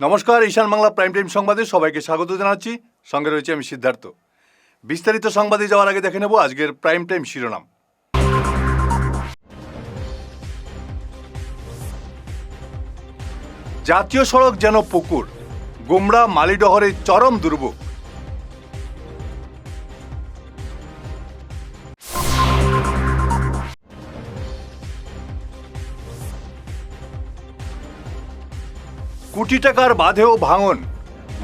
নমস্কার, ঈশান Bangla prime time সংবাদে সবাইকে স্বাগত জানাচ্ছি। সঙ্গে রয়েছে আমি সিদ্ধার্থ। বিস্তারিত সংবাদে যাওয়ার আগে দেখে নেব আজকের প্রাইম টাইম শিরোনাম। জাতীয় সড়ক যেন পুকুর, গুমরা মালিডহরে চরম দুর্ভোগ। কোটি টাকার বাঁধেও ভাঙন,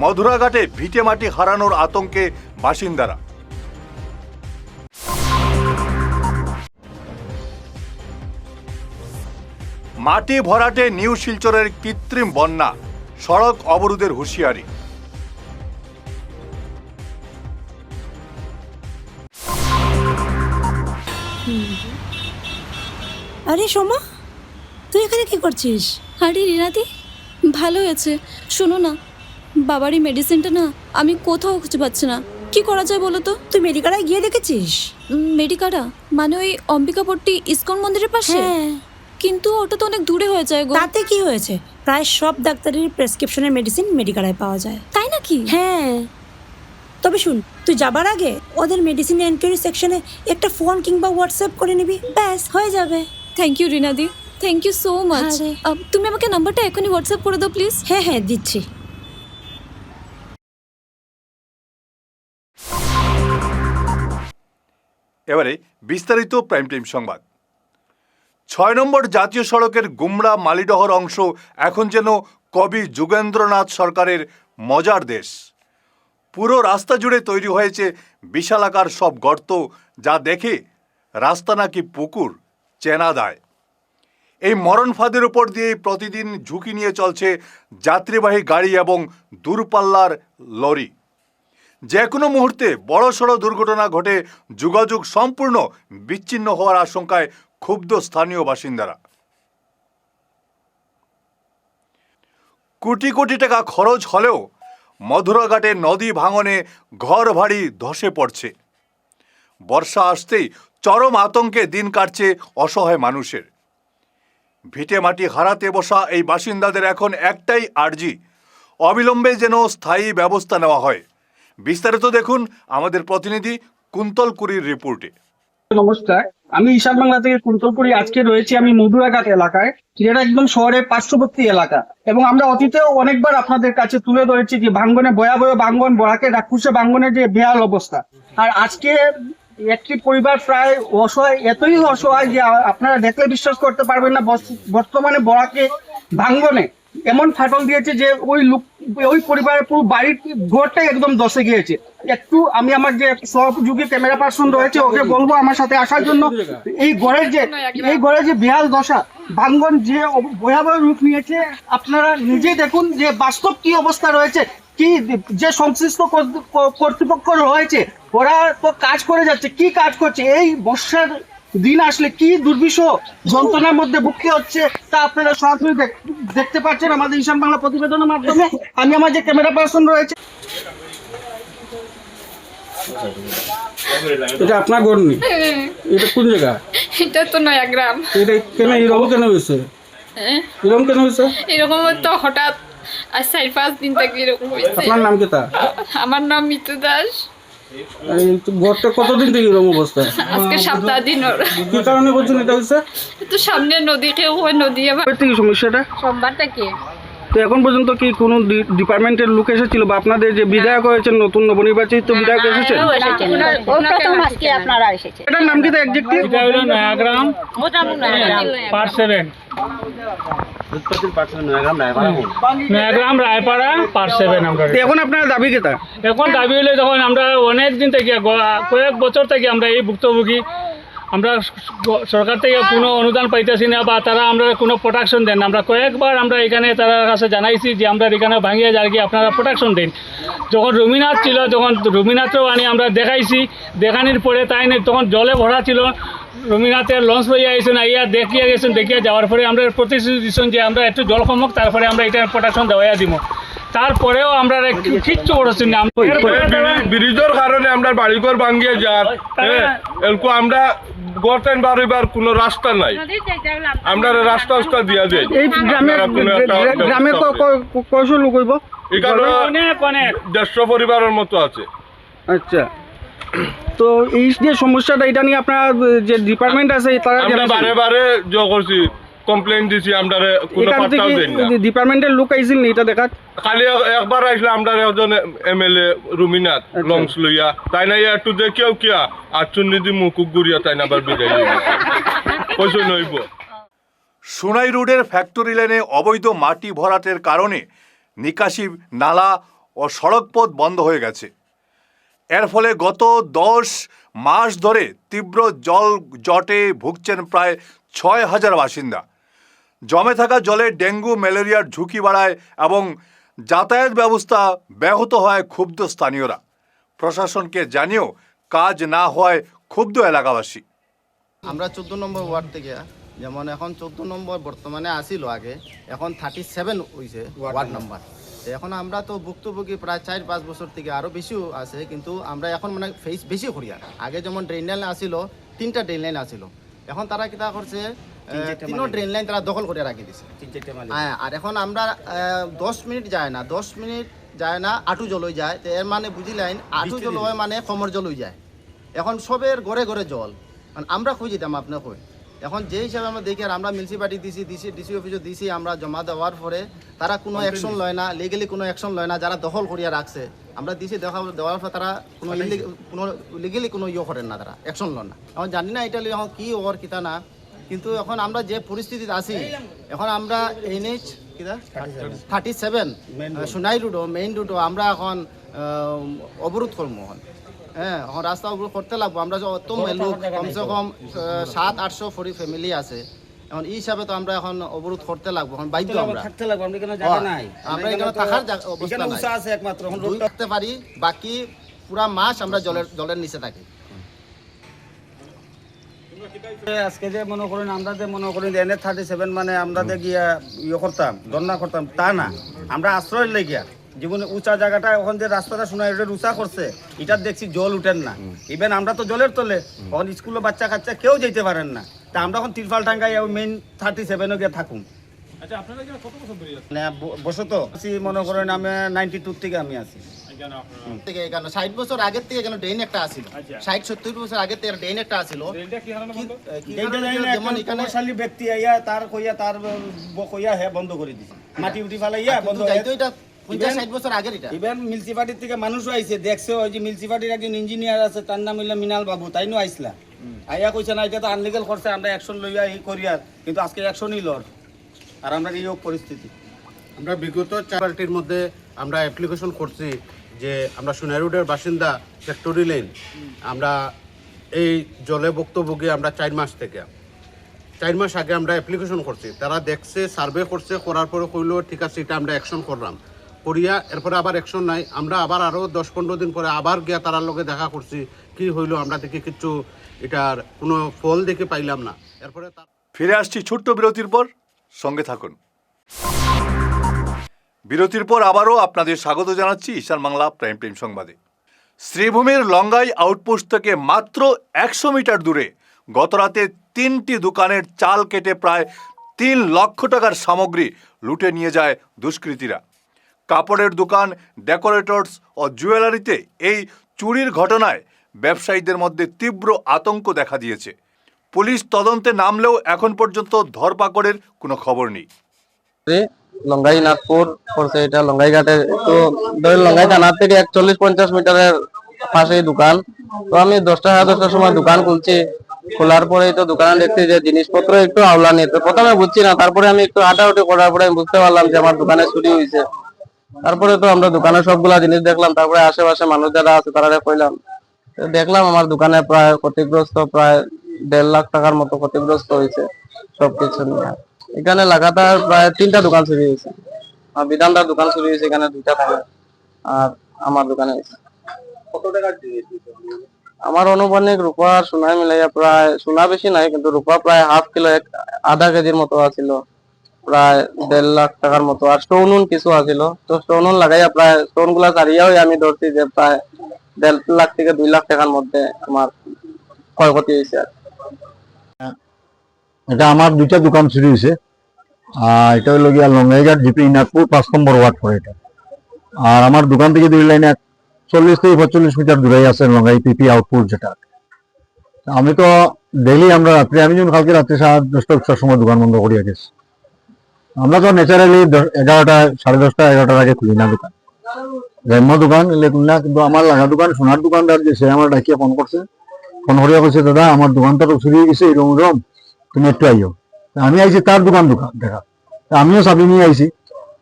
মধুরাঘাটে ভিটেমাটি হারানোর আতঙ্কে বাসিন্দারা। মাটি ভরাটে নিউ শিলচরের কৃত্রিম বন্যা, সড়ক অবরোধের হুঁশিয়ারি। আরে সোমা, তুই এখানে কি করছিস? আরে রিনাদি, ভালো হয়েছে। শোনো না, বাবারই মেডিসিনটা না আমি কোথাও খুঁজে পাচ্ছি না। কি করা যায় বলো তো? তুই মেডিকেলায় গিয়ে দেখেছিস? মেডিকাটা মানে ওই অম্বিকাপট্টি ইসকন মন্দিরের পাশে? হ্যাঁ। কিন্তু ওটা তো অনেক দূরে হয়ে যায় গো। তাতে কি হয়েছে? প্রায় সব ডাক্তারের প্রেসক্রিপশনের মেডিসিন মেডিকেলায় পাওয়া যায়। তাই নাকি? হ্যাঁ, তবে শুন, তুই যাবার আগে ওদের মেডিসিন এনকোয়ারি সেকশনে একটা ফোন কিংবা হোয়াটসঅ্যাপ করে নিবি, ব্যাস হয়ে যাবে। থ্যাংক ইউ রিনাদি, থ্যাংক ইউ সো মাচ। আরে। তুমি আমাকে নাম্বারটা এখনই হোয়াটসঅ্যাপ করে দাও প্লিজ। হ্যাঁ হ্যাঁ, দিচ্ছি। এবারে বিস্তারিত প্রাইম টাইম সংবাদ। ৬ নম্বর জাতীয় সড়কের গুমরা মালিডহর অংশ এখন যেন কবি যুগেন্দ্রনাথ সরকারের মজার দেশ। পুরো রাস্তা জুড়ে তৈরি হয়েছে বিশালাকার সব গর্ত, যা দেখে রাস্তা নাকি পুকুর চেনা দেয়। এই মরণ ফাঁদের উপর দিয়ে প্রতিদিন ঝুঁকি নিয়ে চলছে যাত্রীবাহী গাড়ি এবং দূরপাল্লার লরি। যে কোনো মুহূর্তে বড়সড় দুর্ঘটনা ঘটে যোগাযোগ সম্পূর্ণ বিচ্ছিন্ন হওয়ার আশঙ্কায় ক্ষুব্ধ স্থানীয় বাসিন্দারা। কোটি কোটি টাকা খরচ হলেও মধুরাঘাটে নদী ভাঙনে ঘর বাড়ি ধসে পড়ছে। বর্ষা আসতেই চরম আতঙ্কে দিন কাটছে অসহায় মানুষের। ভিটে মাটি হারাতে বসা এই বাসিন্দাদের এখন একটাই আর্জি, অবিলম্বে যেন স্থায়ী ব্যবস্থা নেওয়া হয়। বিস্তারিত দেখুন আমাদের প্রতিনিধি কুন্তলকুড়ির রিপোর্টে। নমস্কার, আমি ঈশান বাংলা থেকে কুন্তলপুরি। আজকে রয়েছি আমি মধুরাঘাট এলাকায়, যেটা একদম শহরের পার্শ্ববর্তী এলাকা, এবং আমরা অতীতেও অনেকবার আপনাদের কাছে তুলে ধরেছি যে ভাঙ্গনে ভয়াবহ ভাঙ্গন, বরাকে রাক্ষুসে ভাঙ্গনের যে বেহাল অবস্থা। আর আজকে একটি পরিবার প্রায় অসহায়, এতই অসহায় যে আপনারা দেখলে বিশ্বাস করতে পারবেন না। বর্তমানে বরাকে ভাঙ্গনে এমন ফাটল দিয়েছে যে ওই পরিবারের পুরো বাড়ির ঘরটাই একদম ধসে গিয়েছে। একটু আমি আমার যে সহযোগী ক্যামেরা পার্সন রয়েছে ওকে বলবো আমার সাথে আসার জন্য। এই ঘরের যে বেহাল দশা, ভাঙ্গন যে ভয়াবহ রূপ নিয়েছে, আপনারা নিজেই দেখুন যে বাস্তব কি অবস্থা রয়েছে। কি যে সংশ্লিষ্ট কর্তৃপক্ষ রয়েছে ওরা তো কাজ করে যাচ্ছে, কি কাজ করছে, এই বর্ষার দিন আসলে কি দুর্বিষহ যন্ত্রণার মধ্যে ভুগতে হচ্ছে তা আপনারা সরাসরি দেখতে পাচ্ছেন আমাদের ঈশান বাংলা প্রতিবেদনের মাধ্যমে। আমি আমার যে ক্যামেরা পার্সন রয়েছে, এটা আপনার ঘর নেই, এটা কোন জায়গা? এটা তো নয়াগ্রাম। এটা কেন এরকম কেন হয়েছে? এরকম কেন হয়েছে? এরকম তো হঠাৎ আর 4-5 দিন থেকে এরকম হয়েছে। আপনার নাম কি? তা আমার নাম মিতু দাস। ঘরটা কতদিন থেকে এরকম অবস্থা? আজকে 7 দিন ওর। কি কারণে বলছেন এটা হয়েছে? তো সামনে নদী, কেউ হয় নদী। আবার কি সমস্যাটা? সোমবার থেকে তো এখন পর্যন্ত কি কোনো ডিপার্টমেন্টের লোক এসেছিল বা আপনাদের যে বিধায়ক হয়েছেন, নতুন নবনির্বাচিত বিধায়ক এসেছেন? এটার নাম কি? এক্স্যাক্টলি এটা হলো নয়াগ্রাম পার্ট 7, নয়াগ্রাম রায়পাড়া পার্ট 7 আমরা। এখন আপনার দাবি কি? এখন দাবি হলে যখন আমরা অনেক দিন থেকে, কয়েক বছর থেকে আমরা এই ভুক্তভোগী, আমরা সরকার থেকে কোনো অনুদান পাইতেছি না বা তারা আমরা কোনো প্রোটেকশন দেন না। আমরা কয়েকবার আমরা এখানে তার কাছে জানাইছি যে আমরা এখানে ভাঙিয়ে যার কি আপনারা প্রোটেকশন দেন। যখন রবীন্দ্রনাথ ছিল, যখন রবীন্দ্রনাথও আনি আমরা দেখাইছি, দেখানোর পরে তাই তখন জলে ভরা ছিল। রবীন্দ্রনাথের লঞ্চ লইয়া আইসেন, আইয়া দেখিয়া গেছেন, দেখিয়া যাওয়ার পরে আমরা প্রতিশ্রুতি দিচ্ছেন যে আমরা একটু জল কমক, তারপরে আমরা এটা প্রোটেকশন দেওয়া দিব। তারপরেও আমরা কিচ্ছু করছি না। ব্রিজের কারণে আমরা বাড়িঘর ভাঙ্গিয়ে যার এরকম আমরা গর্তেন বাড়িবার কোনো রাস্তা নাই, আমরা রাস্তা দিয়া দেয়। এই গ্রামে কয়শো লোক হইব? এখানে 150 পরিবারের মতো আছে। আচ্ছা, তো এই যে সমস্যাটা, এটা নিয়ে আপনার যে ডিপার্টমেন্ট আছে তারা আমরা বারে বারে করছি, কমপ্লেইন দিছি, আমরা কোনো এখান পাত্তাও থেকে দেন না। ডিপার্টমেন্টের লোক আইছিল না এটা দেখাত? খালি একবার আসলে আমরা একজন MLA রুমিনাথ লংস লইয়া তাই না একটু দেখেও কিয়া আর চুন্নিদি মুখ গুড়িয়া তাই না আবার বিদায় কইছো নইব। সোনাই রোডের ফ্যাক্টরি লেনে অবৈধ মাটি ভরাটের কারণে নিকাশি নালা ও সড়কপথ বন্ধ হয়ে গেছে। এর ফলে গত 10 মাস ধরে তীব্র জল জটে ভুগছেন প্রায় 6000 বাসিন্দা। জমে থাকা জলে ডেঙ্গু ম্যালেরিয়ার ঝুঁকি বাড়ায় এবং যাতায়াত ব্যবস্থা ব্যাহত হয় ক্ষুব্ধ স্থানীয়রা। প্রশাসনকে জানিয়েও কাজ না হওয়ায় ক্ষুব্ধ এলাকাবাসী। আমরা 14 নম্বর ওয়ার্ড থেকে, যেমন এখন 14 নম্বর বর্তমানে আসিল, আগে এখন 37 হয়েছে ওয়ার্ড নাম্বার। এখন আমরা তো ভুক্তভোগী প্রায় 4-5 বছর থেকে, আরও বেশিও আছে, কিন্তু আমরা এখন মানে ফেস বেশি করি। আর আগে যেমন ড্রেন লাইন আসিল, 3টা ড্রেন লাইন আসিল, এখন তারা কিতা করছে 3টা ড্রেন লাইন তারা দখল করে রাখি দিছে। হ্যাঁ, আর এখন আমরা 10 মিনিট যায় না আটু জল হয়ে যায়। তো এর মানে বুঝিলেন, আটু জল হয় মানে কমর জল হয়ে যায়। এখন সবের ঘরে ঘরে জল, মানে আমরা খুঁজে দিতাম আপনার কই। এখন যে হিসাবে আমরা দেখি, আর আমরা মিউনিসিপালিটি ডিসি অফিসে দিছি, আমরা জমা দেওয়ার পরে তারা কোনো অ্যাকশন লয় না, লিগেলি কোনো অ্যাকশন লয় না। যারা দখল করিয়া রাখছে আমরা দিছি, দেওয়ার পর তারা কোনো লিগেলি কোনো ইয়ে করেন না, তারা অ্যাকশন লন না। এখন জানি না এটা এখন কী ওর কিতা না, কিন্তু এখন আমরা যে পরিস্থিতিতে আছি, এখন আমরা NH 37 সোনাই রোডও মেইন রোডও আমরা এখন অবরোধ করবো। হ্যাঁ, এখন রাস্তা অবরোধ করতে লাগবো। আমরা অত লোক, কমসে কম 700-800 ফ্যামিলি আছে। এখন এই হিসাবে তো আমরা এখন অবরোধ করতে লাগবো, এখন বাধ্য আমরা থাকতে লাগবো। আমরা এখানে থাকার অবস্থা নাই, থাকতে পারি, বাকি পুরা মাস আমরা জলের নিচে থাকি। আজকে যে মনে করেন আমরা যে মনে করেন NH 37 মানে আমরা যে গিয়া ইয়ে করতাম, ধর্ণা করতাম, তা না। আমরা আশ্রয় লেগিয়া জীবনে উঁচা জায়গাটা, ওখান যে রাস্তাটা সোনাই রোডের উঁচা করছে, এটা দেখছি জল উঠেন না। ইভেন আমরা তো জলের তলে, এখন স্কুলে বাচ্চা কাচ্চা কেউ যেতে পারেন না। তা আমরা এখন তিরপাল টাঙ্গাই মেইন 37 গিয়ে থাকুন। বসত মনে করেন আমি 92 থেকে আমি আছি। 60 বছর আগের থেকে এখানে ড্রেন একটা আসিল, 60-70 বছর আগের থেকে ড্রেন একটা আসিল। যেমন এখানে ব্যক্তি আইয়া তার কইয়া তার কইয়া হে বন্ধ করে দিছে, মাটি উঠি ফেলাইয়া বন্ধ। এটা 50-60 বছর আগের। এটা ইভেন মিউনিসিপালিটি থেকে মানুষও আইছে, দেখছে ওই যে মিউনিসিপালিটির একজন ইঞ্জিনিয়ার আছে, তার নাম হইল মিনাল বাবু, তাইনো আইসলা। আইয়া কইছে না এটা তো আনলিগাল করছে, আমরা অ্যাকশন লইয়া এই করিয়ার, কিন্তু আজকে অ্যাকশনই লর। আর আমরা এই পরিস্থিতি, আমরা বিগত 4 পার্টির মধ্যে আমরা অ্যাপ্লিকেশন করছি যে আমরা সোনাই রোডের বাসিন্দা, ফ্যাক্টরি লেন, আমরা এই জলে ভুক্তভোগী। আমরা 4 মাস থেকে 4 মাস আগে আমরা অ্যাপ্লিকেশন করছি, তারা দেখছে, সার্ভে করছে, করার পরে কইল ঠিক আছে এটা আমরা অ্যাকশন করলাম, করিয়া এরপরে আবার অ্যাকশন নাই। আমরা আবার আরও 10-15 দিন পরে আবার গিয়া তারার লগে দেখা করছি, কি হইলো আমরা দেখি কিচ্ছু এটার কোনো ফল দেখে পাইলাম না। এরপরে ফিরে আসছি ছোট্ট বিরতির পর, সঙ্গে থাকুন। বিরতির পর আবারও আপনাদের স্বাগত জানাচ্ছি ঈশান বাংলা প্রাইম টাইম সংবাদে। শ্রীভূমির লঙ্গাই আউটপোস্ট থেকে মাত্র 100 মিটার দূরে গতরাতে 3টি দোকানের চাল কেটে প্রায় 3 লক্ষ টাকার সামগ্রী লুটে নিয়ে যায় দুষ্কৃতীরা। কাপড়ের দোকান, ডেকোরেটরস ও জুয়েলারিতে এই চুরির ঘটনায় ব্যবসায়ীদের মধ্যে তীব্র আতঙ্ক দেখা দিয়েছে। পুলিশ তদন্তে নামলেও এখন পর্যন্ত ধরপাকড়ের কোনো খবর নেই। লঙ্গাই নাগপুর পড়ছে, এটা লঙ্গাই ঘাটের একটু ধরে লঙ্গাই থানার থেকে 40-50 মিটারের পাশেই দোকান। তো আমি 10টার সময় দোকান খুলছি, খোলার পরে তো দোকানে দেখছি যে জিনিসপত্র একটু আওলা নিয়ে, তো প্রথমে বুঝছি না, তারপরে আমি একটু হাঁটাহুটি করার পরে আমি বুঝতে পারলাম যে আমার দোকানে চুরি হয়েছে। তারপরে তো আমরা দোকানে সবগুলা জিনিস দেখলাম, তারপরে আশেপাশে মানুষ যারা আছে তারা কইলাম, দেখলাম আমার দোকানে প্রায় ক্ষতিগ্রস্ত, প্রায় 1.5 লাখ টাকার মতো ক্ষতিগ্রস্ত হয়েছে সবকিছু নিয়ে। এখানে লাগাতার প্রায় 3টা দোকান চুরি হয়েছে, আর বিধানদার দোকান চুরি হয়েছে, এখানে 2টা থাকে, আর আমার দোকানে হয়েছে। কত টাকা দিয়েছি? আমার অনুমানিক রূপা সোনায় মিলাইয়া প্রায়, সোনা বেশি নাই কিন্তু রূপা প্রায় ½ কিলো, আধা কেজির মতো আছিল। প্রায় 1.5 লাখ টাকার মতো। আর স্টোন কিছু আছিল, তো স্টোন লাগাইয়া প্রায় স্টোন গুলা সারিয়াও আমি ধরছি যে প্রায় 1.5 লাখ থেকে 2 লাখ টাকার মধ্যে আমার ক্ষয়ক্ষতি হয়েছে। এটা আমার 2টা দোকান চুরি হয়েছে। এটা হলো গিয়া লঙ্গাইঘাট জিপি ইনাকপুর 5 নম্বর ওয়ার্ড পড়ে এটা। আর আমার দোকান থেকে 2 লাইনে 40 থেকে 45 মিটার দূরে আছে লঙ্গাই পিপি আউটপুট যেটা। আমি তো ডেইলি আমরা রাত্রে, আমি যখন কালকে রাত্রে 10:30-11টার সময় দোকান বন্ধ করিয়া গেছি। আমরা তো ন্যাচারালি 11টা, 10:30, 11টার আগে খুলি না দোকান, গ্রাম্য দোকান এলে খুলি না। কিন্তু আমার লাগা দোকান সোনার দোকানদার যে, সে আমার ডাকিয়া ফোন করছে, ফোন করিয়া কইছে দাদা আমার দোকানটা তো চুরি হয়ে গেছে, এরকম তুমি একটু আইও। আমি আইছি তার দোকান দেখা, আমিও চাবি নিয়ে আইছি।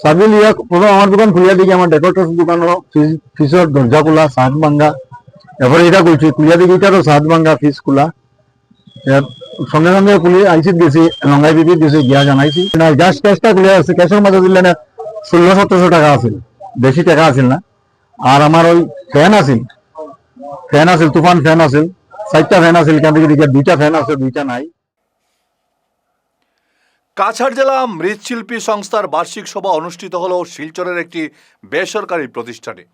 চাবি লিয়া প্রথম আমার দোকান খুলিয়া দেখি আমার ডেকোরেটর দোকান ফিসের দরজা খোলা, ছাদ ভাঙ্গা। এরপরে এটা কইছি, খুলিয়া দেখি এটারও ছাদ ভাঙ্গা, ফিস খোলা। সঙ্গে সঙ্গে পুলিশ আইসিত গেছি, লঙ্গাই বিপিত গেছি, গিয়া জানাইছি না। জাস্ট ক্যাশটা খুলে আসছে, ক্যাশের মাঝে দিলে না 1600-1700 টাকা আছিল, বেশি টাকা আছিল না। আর আমার ওই ফ্যান আছিল, তুফান ফ্যান আছিল, 4টা ফ্যান আছিল, কেন থেকে 2টা ফ্যান আছে, 2টা নাই। কাছাড় জেলা মৃৎশিল্পী সংস্থার বার্ষিক সভা অনুষ্ঠিত হল শিলচরের একটি বেসরকারি প্রতিষ্ঠানে।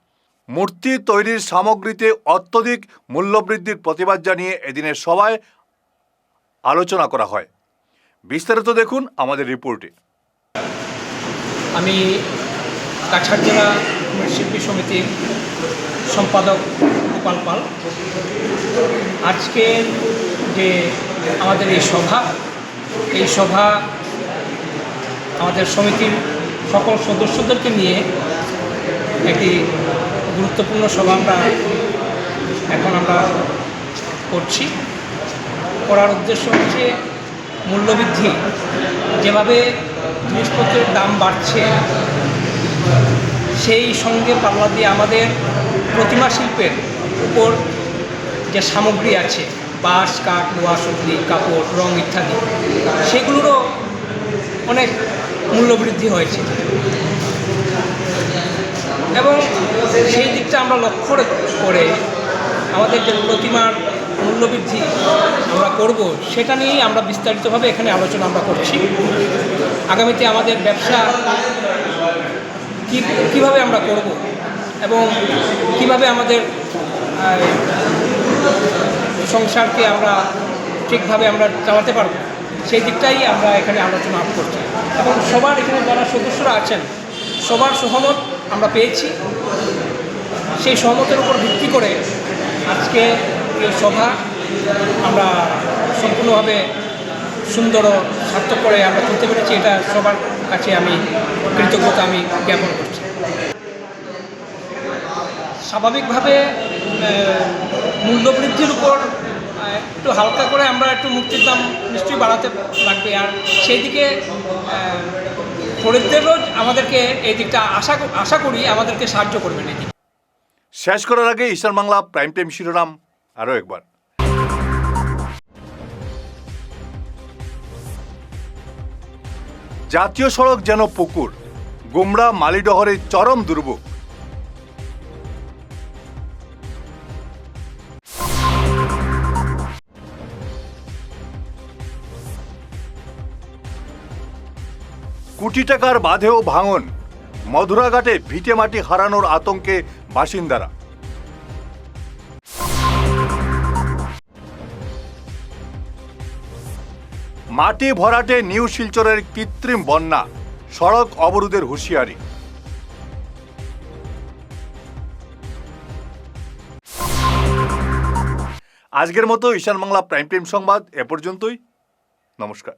মূর্তি তৈরির সামগ্রীতে অত্যধিক মূল্যবৃদ্ধির প্রতিবাদ জানিয়ে এদিনের সভায় আলোচনা করা হয়। বিস্তারিত দেখুন আমাদের রিপোর্টে। আমি কাছাড় জেলা মৃৎশিল্পী সমিতির সম্পাদক গোপাল পাল। আজকের যে আমাদের এই সভা আমাদের সমিতির সকল সদস্যদেরকে নিয়ে একটি গুরুত্বপূর্ণ সভা আমরা করছি। করার উদ্দেশ্য হচ্ছে মূল্যবৃদ্ধি, যেভাবে জিনিসপত্রের দাম বাড়ছে, সেই সঙ্গে পাল্লা দিয়ে আমাদের প্রতিমা শিল্পের উপর যে সামগ্রী আছে, বাঁশ, কাঠ, লোহা, সবজি, কাপড়, রং ইত্যাদি, সেগুলোরও অনেক মূল্যবৃদ্ধি হয়েছে। এবং সেই দিকটা আমরা লক্ষ্য করে আমাদের যে প্রতিমার মূল্যবৃদ্ধি আমরা করব, সেটা নিয়েই আমরা বিস্তারিতভাবে এখানে আলোচনা আমরা করছি। আগামীতে আমাদের ব্যবসা কীভাবে আমরা করব এবং কিভাবে আমাদের সংসারকে আমরা ঠিকভাবে আমরা চালাতে পারব, সেই দিকটাই আমরা এখানে আলোচনা করছি। এবং সবার এখানে যারা সদস্যরা আছেন, সবার সহমত আমরা পেয়েছি। সেই সহমতের উপর ভিত্তি করে আজকে এই সভা আমরা সম্পূর্ণভাবে সুন্দর ও সার্থক করে আমরা তুলতে পেরেছি। এটা সবার কাছে আমি কৃতজ্ঞতা জ্ঞাপন করছি। স্বাভাবিকভাবে মূল্যবৃদ্ধির উপর একটু হালকা করে আমরা একটু মুক্তির দাম নিশ্চয়ই বাড়াতে লাগবে। আর সেই দিকে খরিদ্দারও আমাদেরকে এই দিকটা আশা করি আমাদেরকে সাহায্য করবেন। এই দিকে শেষ করার আগে ঈশান বাংলা প্রাইম টাইম শিরোনাম আরও একবার। জাতীয় সড়ক যেন পুকুর, গুমরা মালিডহরে চরম দুর্ভোগ। কোটি টাকার বাঁধেও ভাঙন, মধুরাঘাটে ভিটে মাটি হারানোর আতঙ্কে বাসিন্দারা। মাটি ভরাটে নিউ শিলচরের কৃত্রিম বন্যা, সড়ক অবরোধের হুঁশিয়ারি। আজকের মতো ঈশান বাংলা প্রাইম টাইম সংবাদ এ পর্যন্তই। নমস্কার।